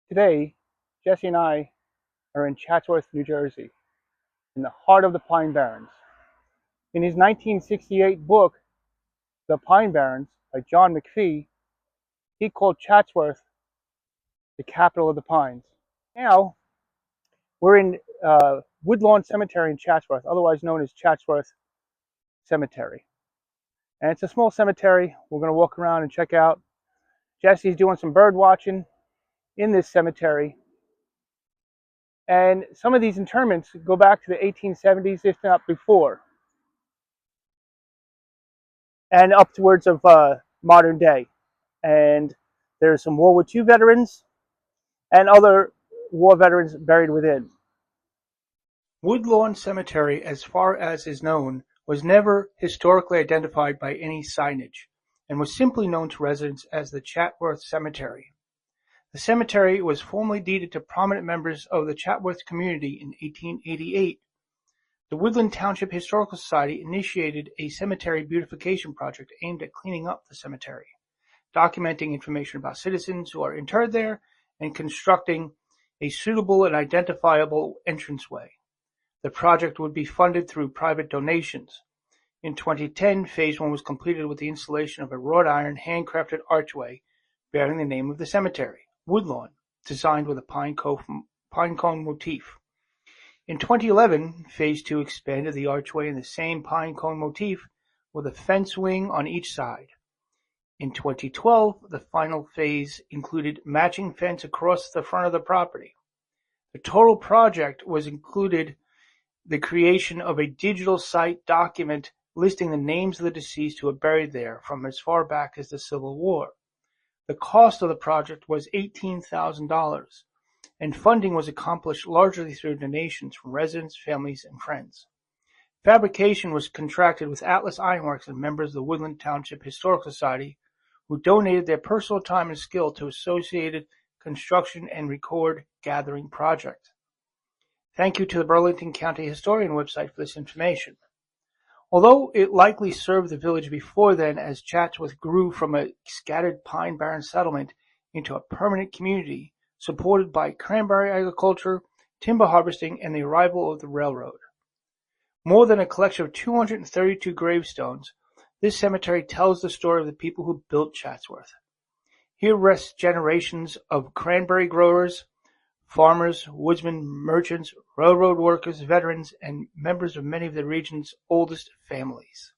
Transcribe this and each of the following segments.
Today, Jesse and I are in Chatsworth, New Jersey, in the heart of the Pine Barrens. In his 1968 book, The Pine Barrens, by John McPhee, he called Chatsworth the capital of the pines. Now, we're in Woodlawn Cemetery in Chatsworth, otherwise known as Chatsworth Cemetery. And it's a small cemetery we're going to walk around and check out. Jesse's doing some bird watching in this cemetery. And some of these interments go back to the 1870s, if not before, and upwards of modern day. And there's some World War II veterans and other war veterans buried within. Woodlawn Cemetery, as far as is known, was never historically identified by any signage and was simply known to residents as the Chatworth Cemetery. The cemetery was formally deeded to prominent members of the Chatworth community in 1888. The Woodland Township Historical Society initiated a cemetery beautification project aimed at cleaning up the cemetery, documenting information about citizens who are interred there, and constructing a suitable and identifiable entranceway. The project would be funded through private donations. In 2010, Phase 1 was completed with the installation of a wrought iron handcrafted archway bearing the name of the cemetery, Woodlawn, designed with a pine cone motif. In 2011, Phase 2 expanded the archway in the same pine cone motif with a fence wing on each side. In 2012, the final phase included matching fence across the front of the property. The total project was included the creation of a digital site document listing the names of the deceased who were buried there from as far back as the Civil War. The cost of the project was $18,000, and funding was accomplished largely through donations from residents, families, and friends. Fabrication was contracted with Atlas Ironworks and members of the Woodland Township Historical Society, who donated their personal time and skill to associated construction and record gathering project. Thank you to the Burlington County Historian website for this information. Although it likely served the village before then, as Chatsworth grew from a scattered Pine Barren settlement into a permanent community supported by cranberry agriculture, timber harvesting, and the arrival of the railroad. More than a collection of 232 gravestones, this cemetery tells the story of the people who built Chatsworth. Here rest generations of cranberry growers, farmers, woodsmen, merchants, railroad workers, veterans, and members of many of the region's oldest families.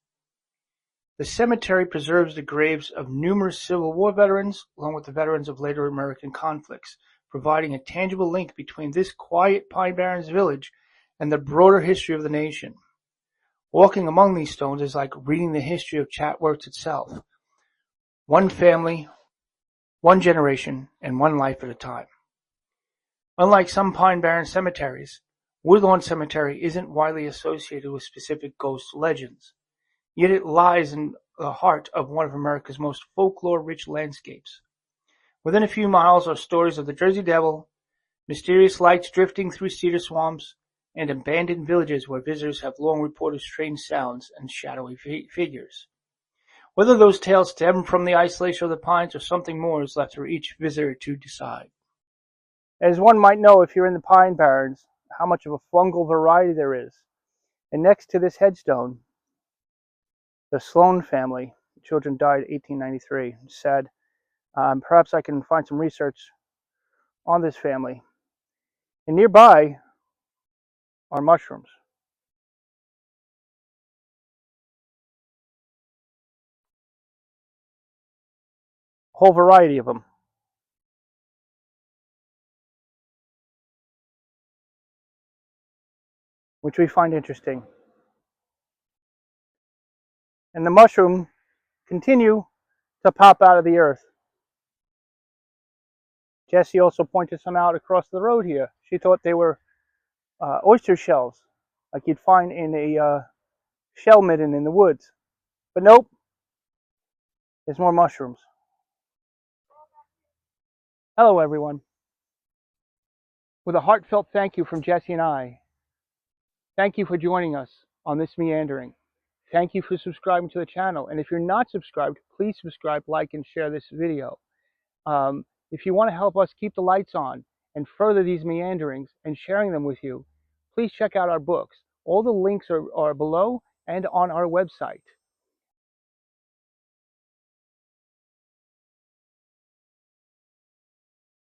The cemetery preserves the graves of numerous Civil War veterans, along with the veterans of later American conflicts, providing a tangible link between this quiet Pine Barrens village and the broader history of the nation. Walking among these stones is like reading the history of Chatworth itself. One family, one generation, and one life at a time. Unlike some Pine Barren cemeteries, Woodlawn Cemetery isn't widely associated with specific ghost legends, yet it lies in the heart of one of America's most folklore-rich landscapes. Within a few miles are stories of the Jersey Devil, mysterious lights drifting through cedar swamps, and abandoned villages where visitors have long reported strange sounds and shadowy figures. Whether those tales stem from the isolation of the pines or something more is left for each visitor to decide. As one might know if you're in the Pine Barrens, how much of a fungal variety there is. And next to this headstone, the Sloan family, the children died in 1893. It's sad. Perhaps I can find some research on this family. And nearby are mushrooms. A whole variety of them. Which we find interesting. And the mushroom continue to pop out of the earth. Jessie also pointed some out across the road here. She thought they were oyster shells, like you'd find in a shell midden in the woods. But nope, there's more mushrooms. Hello, everyone. With a heartfelt thank you from Jessie and I, thank you for joining us on this meandering. Thank you for subscribing to the channel. And if you're not subscribed, please subscribe, like, and share this video. If you want to help us keep the lights on and further these meanderings and sharing them with you, please check out our books. All the links are below and on our website.